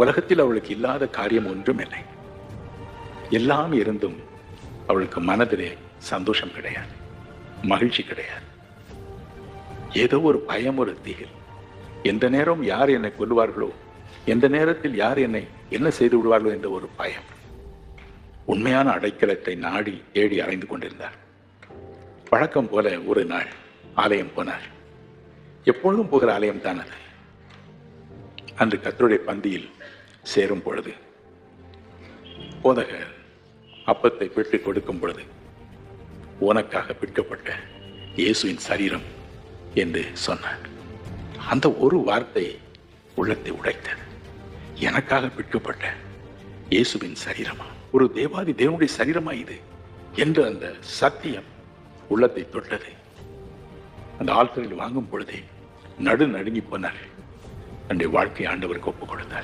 உலகத்தில் அவளுக்கு இல்லாத காரியம் ஒன்றும் இல்லை. எல்லாம் இருந்தும் அவளுக்கு மனதிலே சந்தோஷம் கிடையாது, மகிழ்ச்சி கிடையாது. ஏதோ ஒரு பயம், ஒரு திகில். எந்த நேரம் யார் என்னை கொல்லுவார்களோ, எந்த நேரத்தில் யார் என்னை என்ன செய்து விடுவார்களோ என்ற ஒரு பயம். உண்மையான அடைக்கலத்தை நாடி தேடி அலைந்து கொண்டிருந்தார். வழக்கம் போல ஒரு நாள் ஆலயம் போனார். எப்பொழுதும் போகிற ஆலயம் தான் அது. அன்று கர்த்தருடைய பந்தியில் சேரும் பொழுது போதகர் அப்பத்தை பிட்டு கொடுக்கும் பொழுது, உனக்காக பிற்கப்பட்ட இயேசுவின் சரீரம் என்று சொன்னார். அந்த ஒரு வார்த்தை உள்ளத்தை உடைத்தது. எனக்காக பிற்கப்பட்ட இயேசுவின் சரீரமா, ஒரு தேவாதி தேவனுடைய சரீரமா இது என்று அந்த சத்தியம் உள்ளத்தை தொட்டது. அந்த ஆல்டரில் வாங்கும் பொழுதே நடுங்கி போனார். தன்னுடைய வாழ்க்கை ஆண்டவருக்கு ஒப்புக் கொடுத்தார்.